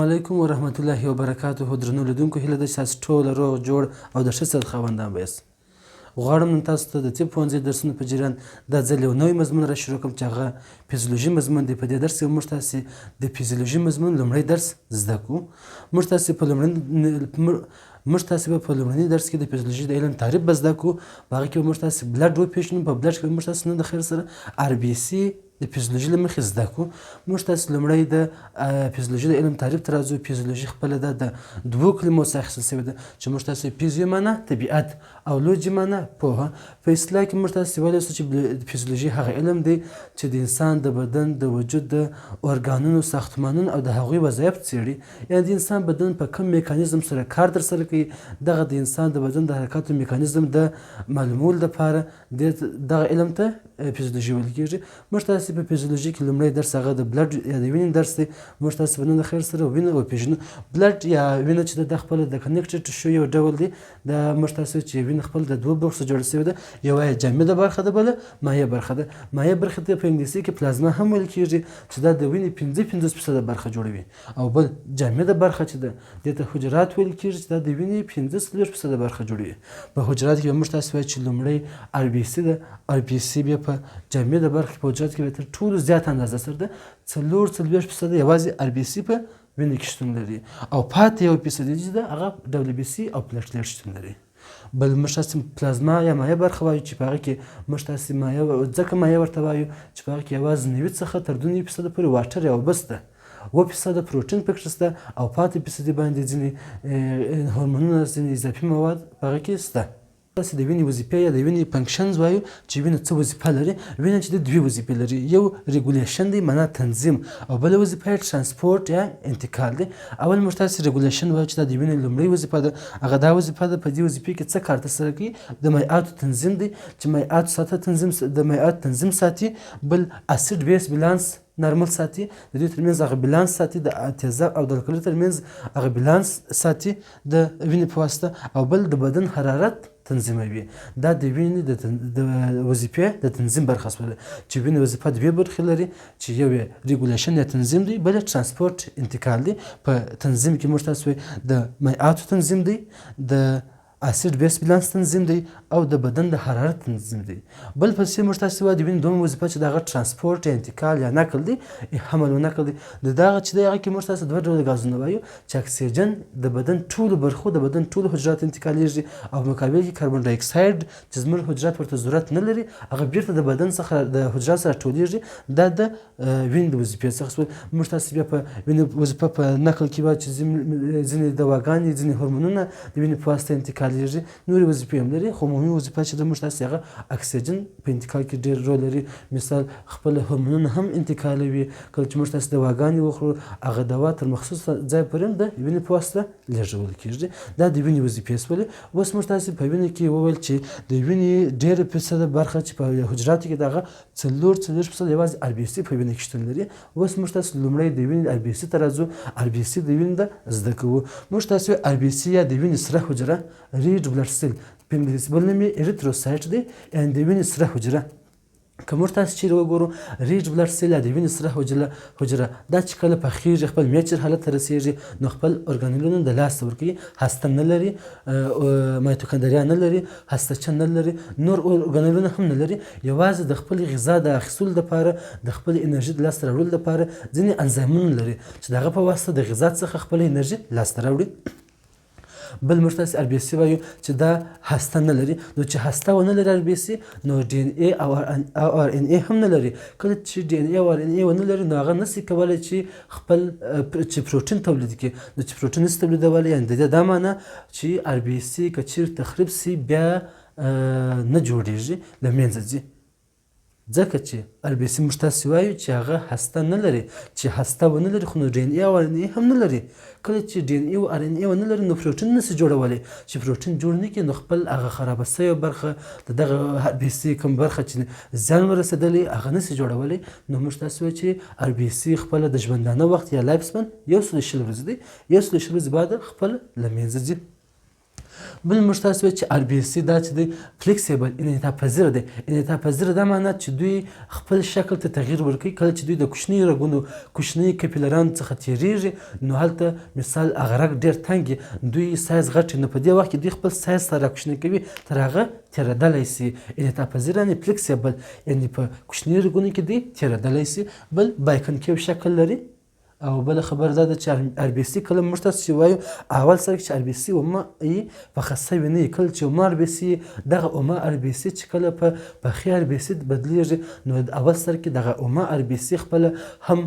علیکم ورحمت الله وبرکاته. درنو لیدونکو، هیله ده چې تاسو ټول روغ جوړ او د ښه صحت خاوندان به یاست. غواړم نن تاسو ته د طب پوهنځي درسونه په جریان دا ځل یو نوی مضمون را شروع کړم چې هغه فیزیولوژي مضمون دی. په دې درس کې موږ تاسې د فیزیولوژي مضمون لومړی درس زده کړو. موږ تاسې به په لومړني درس کې د فیزیولوژي د علم تعریف به زده کړو. په هغه کې به موږ تاسې بلډ وپېژنو. په بلډ کې به موږ تاسې نن د خیر سره RBC د فیزیولوژي له مخې زده کړو. موږ تاسې لومړی د فیزیولوژي د علم تعریف ته راځو. فیزیولوژي خپله ده د دوو کلمو څخه اخیستل شوې ده چې موږ تاسې فیزیو معنا طبیعت او لوجي معنا پوهه. په اصطلاح کې موږ تاسې ویلی شو چې فیزیولوژي هغه علم دی چې د انسان د بدن د وجود د ارګانونو ساختمانونه او د هغوی وظایف څېړي. یعنې د انسان بدن په کوم میکانیزم سره کار ترسره کوي، دغه د انسان د بدن د حرکاتو میکانیزم د معلومولو لپاره دغه علم ته فیزیولوژي ویل کېږي. موږ تاسې په فیزیولوژي کې لومړی درس هغه د بلډ یا د وینې درس دی. موږ تاسې به نن د خیر سره وینه وپېژنو. بلډ یا وینه چې د خپله د کنیکټډ ټیشو یو ډول دی. دا موږ تاسې چې وینه خپل د دوو برخو څخه جوړه شوې ده. یوه یې جامده برخه ده، بله مایع برخه ده. مایع برخه ته په انګلیسي کې پلازما هم ویل کېږي چې دا د وینې 55% برخه جوړوي. او بل جامده برخه چې ده دې ته حجرات ویل کېږي چې دا د وینې 45% برخه جوړوي. په حجراتو کې به موږ تاسې وایو چې لومړی RBC ده. RBC بیا په جامده برخه کې په حجراتو کې تر ټولو زیاته اندازه سره ده 44% یوازې RBC په وینې کې شتون لري. او پاتې 1% چې ده هغه WBC او پلیټلیټ شتون لري. بل موږ تاسې پلازما یا مایع برخه وایو چې په هغه کې موږ تاسې ځکه مایع ورته وایو چې په هغه کې یوازې 90 څخه تر 2% پورې واټر یا اوبه شته، 1% پروټین پکې شته او پاتې فیصدي باندې ځینې هورمونونه، ځینې اضافي مواد په هغه کې شته. تاسې د وینې وظیفې یا د وینې فنکشنز وایو چې وینه څه وظیفه لري. وینه چې د دوې وظیفې لري، یو ریګولیشن دی معنا تنظیم، او بله وظیفه یې ترانسپورټ یا انتقال دی. اول موږ تاسې ریګولیشن وایو چې دا د وینې لومړۍ وظیفه ده. هغه دا وظیفه ده په دې وظیفې کې څه کار ترسره کوي؟ د مایعاتو تنظیم دی چې مایعاتو تنظیم ساتي. بل اسید بیس بالانس نارمل ساتي، د دوی ترمنځ هغه بالانس ساتي، د تیزاب او د القلي ترمنځ هغه بالانس ساتي د وینې په واسطه. او بل د بدن حرارت تنظیموي. دا د وینې د وظیفې د تنظیم برخه شوله چې وینې وظیفه دوې برخې لري چې یو یې ریګولیشن یا تنظیم دی، بل ترانسپورټ انتقال دی. په تنظیم کې موږ تاسو د مایعاتو تنظیم دی، د اسید بیس بالانس تنظیم دی او د بدن د حرارت تنظیم دی. بل پسې موږ تاسې وایو د وینې دویمه وظیفه چې د هغه ترانسپورټ یا انتقال یا نقل دی، حمل و نقل دی. د دغه چې د هغه کې موږ تاسې دوه ډوله ګازونه وایو چې اکسیجن د بدن ټولو برخو د بدن ټولو حجراتو انتقالیږي، او مقابل کې کاربن ډای اکساید چې زموږ حجرات ورته ضرورت نه لري هغه بیرته د بدن څخه د حجرات سره ټولیږي. دا د وینې د وظیفې څخه شول. موږ تاسې بیا په وینې وظیفه په نقل کې وایو چې ځینې دواګانې، ځینې هورمونونه د وینې په واسطه انتقالیږي. نورې وظیفې هم لري، خو مهمه وظیفه چې د موږ تاسې هغه اکسیجن په انتقال کې ډېر رول لري. مثال خپل هورمونونه هم انتقالوي. کله چې موږ تاسې دواګانې وخورو هغه دوا تر مخصوص ځای پورې هم د وینې په واسطه لېږدول کېږي. دا د وینې وظیفې شولې. اوس موږ تاسې په وینې کې وویل چې د وینې ډېره فیصده برخه چې په حجراتو کې د هغه 44% یوازې RBC په وینې کې شتون لري. اوس موږ تاسې لومړی د وینې RBC ته راځو. RBC د وینې د زده کوو. موږ تاسې RBC یا د وینې سره حجره ریډ بلډ سیل په انګلیسي بل نوم یې اریتروسایټ دی، یعنې د وینې سره حجره. که موږ تاسې چیرې وګورو ریډ بلډ سیل یا د وینې سره حجره دا چې کله پخېږي خپل میچر حالت ته رسېږي نو خپل ارګانیلونه د لاسته ورکوي. هسته نه لري، مایتوکاندریا نه لري، هسته چن نه لري، نور ارګانیلونه هم نه لري. یوازې د خپل غذا د اخیستلو لپاره، د خپل انرژي د لاسته راوړلو لپاره ځینې انزایمونه لري چې د هغه په واسطه د غذا څخه خپله انرژي لاسته راوړي. بل موږ تاسې RBC وایو چې دا هسته نه لري. نو چې هسته ونه لري RBC نو DNA او RNA هم نه لري. کله چې DNA او RNA ونه لري نو هغه نشي کولی چې خپل چې پروټین تولید کړي. نو چې پروټین نشي تولیدولی، یعنې د دې دا معنی چې RBC که چیرې تخریب شي بیا نه جوړېږي، له منځه ځي. ځکه چې RBC موږ تاسې وایو چې هغه هسته نه لري. چې هسته ونه لري خو نو DNA او RNA هم نه لري. کله چې DNA او RNA ونه لري نو پروټین نشي جوړولی. چې پروټین جوړ نه کړي نو خپل هغه خرابه شوې برخه د دغه RBC کوم برخه چې زیان ورسېدلی هغه نشي جوړولی. نو موږ تاسې وایو چې RBC خپله د ژوندانه وخت یا لایف سپن 120 ورځې دی. 120 ورځې بعد خپل له منځه ځي. بل موږ تاسو چې ار بي سي دا چې دی فلیکسیبل انعطاف پذیر دی. انعطاف پذیر دا معنی چې دوی خپل شکل ته تغییر ورکوي. کله چې دوی د کوچني رګونو کوچني کپیلرانو څخه تیریږي نو هلته مثال هغه رګ ډېر تنګ دوی سایز غټ نو په دې وخت کې دوی خپل سایز سره کوچني کوي تر هغه تیریدلی سي. انعطاف پذیر یعنې فلیکسیبل یعنې په کوچني رګونو کې دوی تیریدلی سي. بل بایکنکیو شکل لري. او بل خبر دا ده چې ار بي سي کله موږ تاسو وایو اول سره چې ار بي سي اومه یې فخصه وي نه کله چې اومه ار بي سي دغه اومه ار بي سي چې کله په پخې ار بي سي بدلیږي نو اول سره کې دغه اومه ار بي سي خپل هم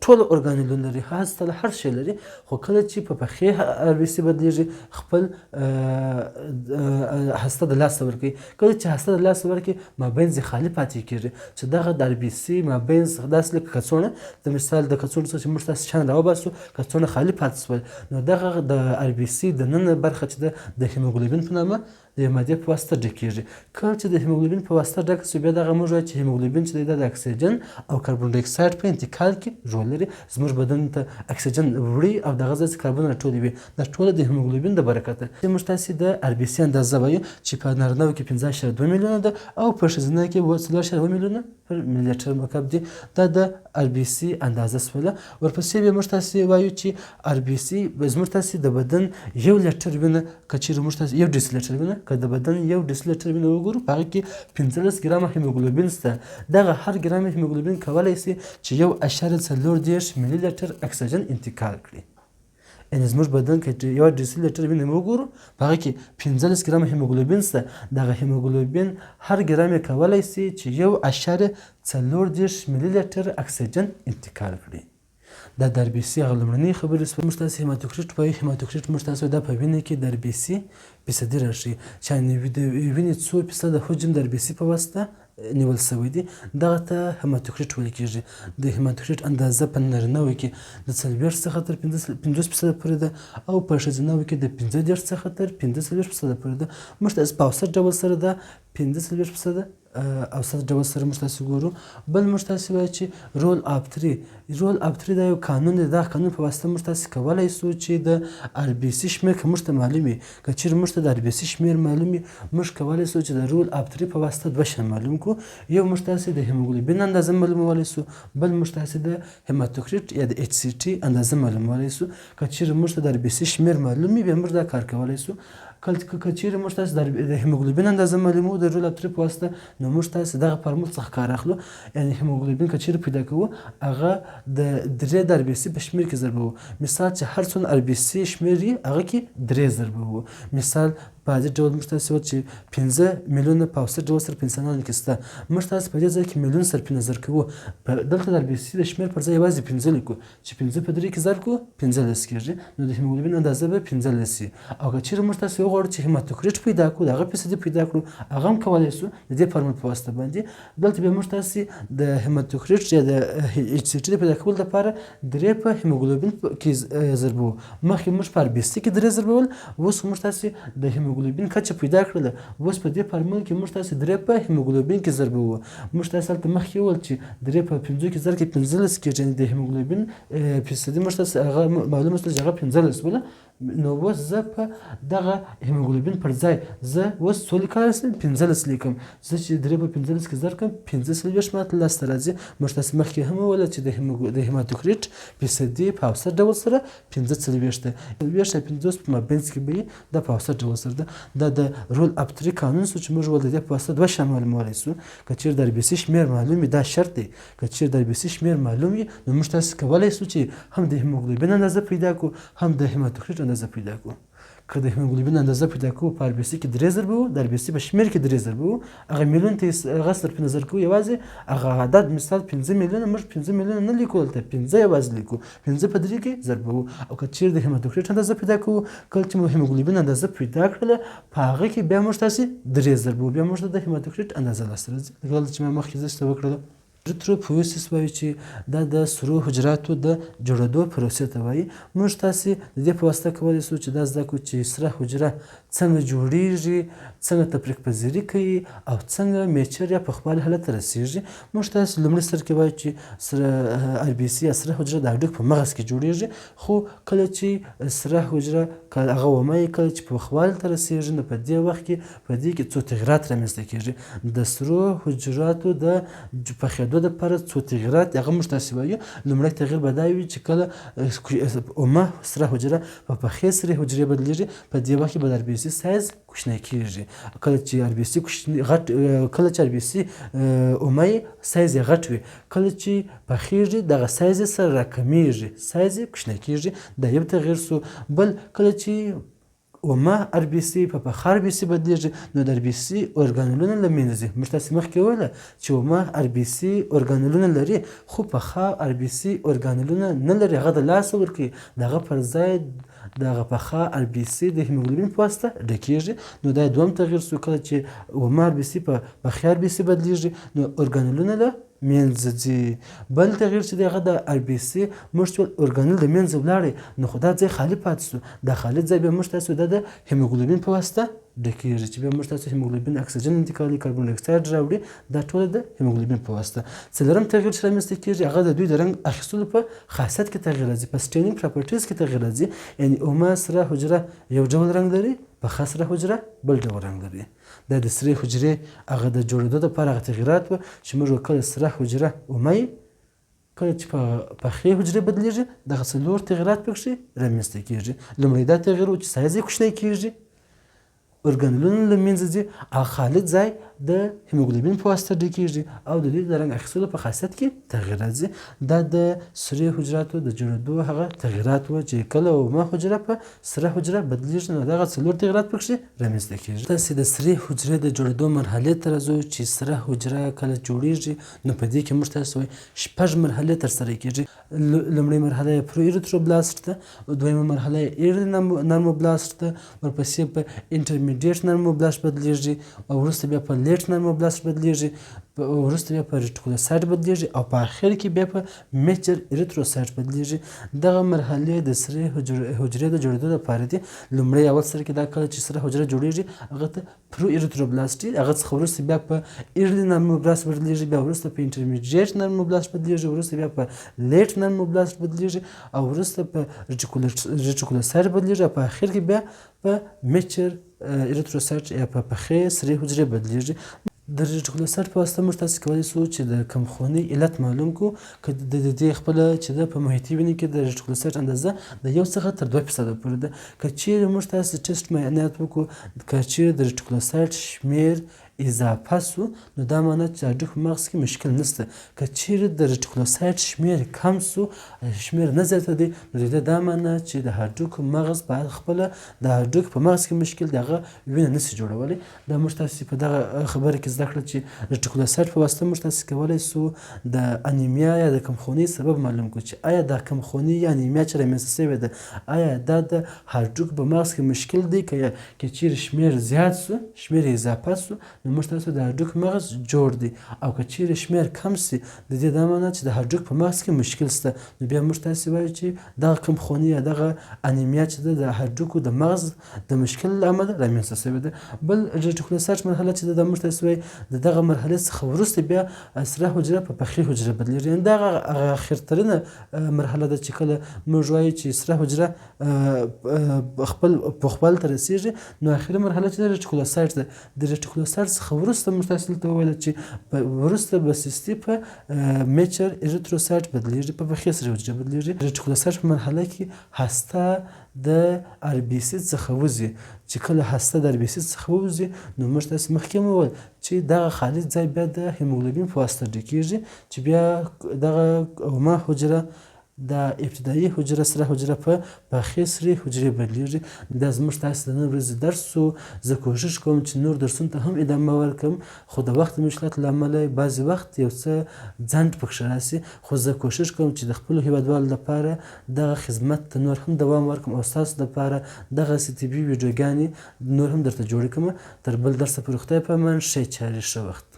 ټول اورګانیلونه لري هسته هر شی لري خو کله چې په پخې ار بي سي بدلیږي خپل هسته د لاس ورکوي. کله چې هسته د لاس ورکوي مابین خالی پاتې کېږي چې دغه د ار بي سي مابین داسې لکه کڅوړه د مثال د کڅوړې څخه موږ تاسو شان راوباسو کڅوړه خالی پاتې شول نو دغه د ار بي سي د نن برخه چې د هیموګلوبین په نامه د ماده په واسطه ډکیږي. کله چې د هیموګلوبین په واسطه ډک شي بیا دغه موږ وایو چې هیموګلوبین چې د اکسیجن او کاربن ډای اکساید په انتقال کې رول لري. زموږ بدن ته اکسیجن وړي او دغه ځای کاربن راټولوي. دا ټول د هیموګلوبین د برکته. موږ تاسو د ار بي سي اندازه وایو چې په نارینه‌و کې 15.2 میلیونه ده او په ښځینه کې 4.2 میلیونه پر ملي مرکب دي. دا د ار بي سي اندازه سوله. ورپسې به موږ تاسو وایو چې ار بي سي زموږ تاسو د بدن 1 لیټر وینه کچیر موږ تاسو 1 ډیسي لیټر وینه که د بدن 1 ډیسي لیټر وینه وګورو په هغه کې 15 ګرامه هیموګلوبین شته. دغه هر ګرام هیموګلوبین کولی شي چې 1.4 ملي لیټر اکسیجن انتقال کړي. یعنې زموږ بدن کې 1 ډیسي لیټر وینه وګورو په هغه کې 15 ګرامه هیموګلوبین شته. دغه هیموګلوبین هر ګرام کولی شي چې 1.4 ملي لیټر اکسیجن انتقال کړي. دا د ار بي سي هغه لومړنۍ خبرې شوې. موږ تاسو هیماتوکریټ وایو. هیماتوکریټ موږ تاسو دا په وینه کې د ار بي سي فیصدي راښيي چې د وینې څو فیصده حجم د ار بي سي په واسطه نیول شوی دی. دغه ته هیماتوکریټ ویل کېږي. د هیماتوکریټ اندازه په نارینه‌و کې د 40 څخه تر 50% پورې ده او په ښځینه‌و کې د 15 څخه تر 45% پورې ده. موږ تاسو په اوسط ډول سره ده 45% اوسط ډول سره موږ تاسو ګورو. بل موږ تاسو وایو چې رول اف 3 دا یو قانون دی. دا قانون په واسطه موږ تاسو کولی شو چې د ار بي سي شمېر که موږ ته معلوم وي که چیرې موږ ته د ار بي سي شمېر معلوم وي موږ کولی شو چې د رول اف 3 په واسطه دوه شیان معلوم کړو. یو موږ تاسو د هیموګلوبین اندازه معلومولی شو. بل موږ تاسو د هیماتوکریټ یا د اچ سی ټي اندازه معلومولی شو. که چیرې موږ ته د ار بي سي شمېر معلوم وي بیا موږ دا کار کولی شو. که چیرې موږ تاسو د هیموګلوبین اندازه معلومو د رول اف 3 په واسطه نو موږ تاسو دغه فارمول څخه کار اخلو. یعنې هیموګلوبین که چیرې پیدا کوو هغه د 3 د ار بي سي په شمېر کې ضربوو. مثال چې هر څومره ار بي سي شمېر یې هغه کې 3 ضربوو. مثال په عادي ډول موږ تاسو چې 15 میلیونه په اوسط ډول سره په انسانانو کې شته. موږ تاسو په دې ځای کې میلیون سره په نظر کوو. دلته د ار بي سي د شمېر پر ځای یوازې 15 لیکو چې 15 په 3 کې ضرب کړو 15 کېږي نو د هیموګلوبین اندازه به 15 شي. او که چیرې موږ تاسو وغواړو چې هیماتوکریټ پیدا کړو دغه فیصدي پیدا کړو هغه هم کولی شو د دې فارمول په واسطه باندې. دلته بیا موږ تاسو د هیماتوکریټ یا د اچ سی ټي د پیدا کولو لپاره 3 په هیموګلوبین کې ضربوو. مخکې موږ په ار بي سي کې 3 ضربول اوس موږ تاسو د هیموګلوبین کچه پیدا کړله. اوس په دې فارمول کې موږ تاسو 3 په هیموګلوبین کې ضربوو. موږ تاسو هلته مخکې وویل چې 3 په 5 کې ضرب کې 15 کېږي. د هیموګلوبین فیصدي موږ تاسو هغه معلومه شوه چې هغه 15 بوله. نو اوس زه په دغه هیموګلوبین پر ځای زه اوس څو لیکلی شم 15 لیکم. زه چې 3 په 15 کې ضرب کړم 15 ماته لاسته راځي. موږ تاسو مخکې هم وویل چې د هیماتوکریټ فیصدي په اوسط ډول سره 45 ده. 50 په مابینځ کې به د په اوسط ډول سره ده. دا د رول اف 3 قانون چې موږ ول د په واسطه دوه شیان معلومولی شو. که چیرې د ار بي سي شمېر معلوم وي دا شرط دی. که چیرې د ار بي سي شمېر معلوم وي نو موږ تاسو کولی شو چې هم د هیموګلوبین اندازه پیدا کړو هم د هیماتوکریټ اندازه پیدا کړو. که د هیموګلوبین اندازه پیدا کوو په ار بي سي کې 3 ضربوو د ار بي سي په شمېر کې 3 ضربوو هغه میلیون ته هغه سره په نظر کوو یوازې هغه عدد مثال 15 میلیونه موږ 15 میلیونه نه لیکو دلته 15 یوازې لیکو 15 په 3 کې ضربوو. او که چیرې د هیماتوکریټ اندازه پیدا کوو کله چې مو هیموګلوبین اندازه پیدا کړله په هغه کې بیا موږ تاسو 3 ضربوو بیا موږ ته د هیماتوکریټ اندازه لاسته راځي. لکه چې ما مخکې زه وکړله اریتروپویسس وایي چې دا د سرو حجراتو د جوړېدو پروسې ته وایي. موږ تاسې د دې په واسطه کولی سو چې دا زده کړو چې سره حجره څنګه جوړیږي، څنګه تفریق پذیري کوي او څنګه میچر یا پخوالي حالت ته رسیږي. موږ تاسې لومړي سر کې وایو چې سره ار بي سي یا سره حجره د هډوکو په مغز کې جوړیږي، خو کله چې سره حجره هغه ومه کله چې پخوالي ته رسیږي نو په دې وخت کې په دې کې څو تغیرات رامنځته کیږي. د سرو حجراتو د پخېدو دپاره څو تغیرات هغه موږ تاسې وایو. لومړی تغیر به دا وي چې کله اومه سره حجره په پخې سرې حجرې بدلیږي، په دې وخت کې به د ار بي سي سایز کوچنی کیږي. کله چې ار بي سي کله چې ار بي سي اومه سایز یې غټ وي، کله چې پخېږي دغه سایز یې سره راکمیږي، سایز یې کوچنی کیږي. دا یو تغیر سو. بل کله چې اومه ار بي سي په پخه ار بي سي بدلیږي نو د ار بي سي ارګانلونه له منځه ځي. موږ تاسې مخکې وویله چې اومه ار بي سي ارګانلونه لري خو پخه ار بي سي ارګانلونه نه لري، هغه د لاسه ورکوي، د هغه پر ځای دغه پخه ار بي سي د هیموګلوبین په واسطه ډکیږي. نو دا دوم تغیر سو. کله چې اومه ار بي سي په پخه ار بي سي بدلیږي نو ارګانلونه له منځه ځي. بل تغیر چې دی هغه د ار بي سي موږ چې ارګانل د منځه ولاړی نو خو دا ځای خالي پاتې سو. دا خالي ځای بیا موږ تاسو د هیموګلوبین په واسطه ډکیږي چې بیا موږ تاسو هیموګلوبین اکسیجن انتقالوي، کاربن ډای اکساید راوړي، دا ټول د هیموګلوبین په واسطه. څلورم تغیر چې رامنځته کیږي هغه د دوی د رنګ اخیستلو په خاصیت کې تغیر راځي، په سټینینګ پراپرټیز کې تغیر راځي. یعنې اومه سره حجره یو ډول رنګ لري، پخه سره حجره بل ډول رنګ لري. دا د سرې حجرې هغه د جوړېدو دپاره هغه تغیرات وه چې موږ کله سره حجره اومه کله چې په پخې حجرې بدلیږي دغه څلور تغیرات پکښې رامنځته کیږي. لومړی دا تغیر و چې سایز یې کوچنی کیږي، ارګانلونه له منځه ځي، او خالي ځای د هیموګلوبین په واسطه ډکیږي او د دوی د رنګ اخیستلو په خاصیت کې تغیر راځي. دا د سرې حجراتو د جوړېدو هغه تغیرات وه چې کله اومه حجره په سره حجره بدلیږي نو دغه څلور تغیرات پکښې رامنځته کیږي. تاسې د سرې حجرې د جوړېدو مرحلې ته راځو چې سره حجره کله جوړیږي نو په دې کې موږ تاسو وایو شپږ مرحلې ترسره کیږي. لومړۍ مرحله یې پرو ایریتروبلاست ده، دویمه مرحله یې ایرلی نرموبلاست ده، ورپسې په انټرمیډیټ نرموبلاست بدلیږي او وروسته بیا په لیټ نرموبلاست بدلیږي، وروسته بیا په ریټیکولوسایټ بدلیږي او په اخر کې بیا په میجر اریتروسایټ بدلیږي. دغه مرحلې د سرې حجرې د جوړېدو لپاره دي. لومړی اول سر کې دا کله چې سره حجره جوړیږي هغه ته پرو ایریتروبلاست دي، هغه څخه وروسته بیا په ایرلی نرموبلاست بدلیږي، بیا وروسته په انټرمیډیټ نرموبلاست بدلیږي، وروسته بیا په لیټ نرموبلاست بدلیږي او وروسته په ریټیکولوسایټ بدلیږي او په اخر کې بیا په میچر اریتروسایټ یا په پخې سرې حجرې بدلیږي. د ریټیکولوسایټ په واسطه موږ تاسې کولی سو چې د کمخونۍ علت معلوم کړو که د دې خپله چې ده په محیطي وینې کې د ریټیکولوسایټ اندازه د 1 څخه تر 2% پورې ده. که چیرې موږ تاسې ټیسټ معاینات وکړو، که چیرې د ریټیکولوسایټ شمیر اضافه سو نو دا معنی چې د هډوکو مغز کې مشکل نشته. که چیرې د ریټیکولوسایټ شمیر کم سو، شمیر نه زیاتېدی نو د دې دا معنی چې د هډوکو مغز په خپله د هډوکو په مغز کې مشکل دی، هغه وینه نشي جوړولی. دا موږ تاسې په دغه خبره کې زده کړه چې ریټیکولوسایټ په واسطه موږ تاسې کولی سو د انیمیا یا د کمخونۍ سبب معلوم کړو چې آیا دا کمخونۍ یا انیمیا چې رامنځته سوې ده آیا دا د هډوکو په مغز کې مشکل دی که چیرې شمیر زیات سو، شمیر اضافه سو نو موږ تاسو د هډوکو مغز جوړ دی، او که چیرې شمیر کم سي د دې دا معنی چې د هډوکو په مغز کې مشکل شته نو بیا موږ تاسې وایو چې دغه کمخونۍ یا دغه انیمیا چې ده د هډوکو د مغز د مشکل له امله رامنځته سوې ده. بل ریټیکولوسایټ مرحله چې ده موږ تاسې وایو د دغه مرحلې څخه وروسته بیا سره حجره په پخې حجره بدلیږي. یعنې دغه اخرترینه مرحله ده چې کله موږ وایو چې سره حجره خپل پخوالي ته رسیږي نو اخري مرحله چې ده ریټیکولوسایټ ده. د ریټیکولوسایټ څخه وروسته موږ تاسې دلته وویل چې وروسته به سیستي په میچر اریتروسایټ بدلیږي، په پخې سرې حجرې بدلیږي. ریټیکولوسایټ په مرحله کې هسته د ار بي سي څخه وځي. چې کله هسته د ار بي سي څخه ووځي نو موږ تاسې مخکې هم وویل چې دغه خالي ځای بیا د هیموګلوبین په واسطه ډکیږي چې بیا دغه اومه حجره د ابتدایي حجره سره حجره په پخې سرې حجرې بدلیږي. دا زموږ تاسې د نن ورځې درس و. زه کوشش کوم چې نور درسونو ته هم ادامه ورکړم خو د وخت مشکلات له امله بعضې وخت یو څه ځنډ پکښې راسي، خو زه کوشش کوم چې د خپلو هیوادوالو لپاره دغه خدمت ته نور هم دوام ورکړم او ستاسو لپاره دغسې طبي ویډیوګانې نور هم درته جوړې کړم. تر بل درسه پورې خدای په امان، ښې چارې، ښه وخت.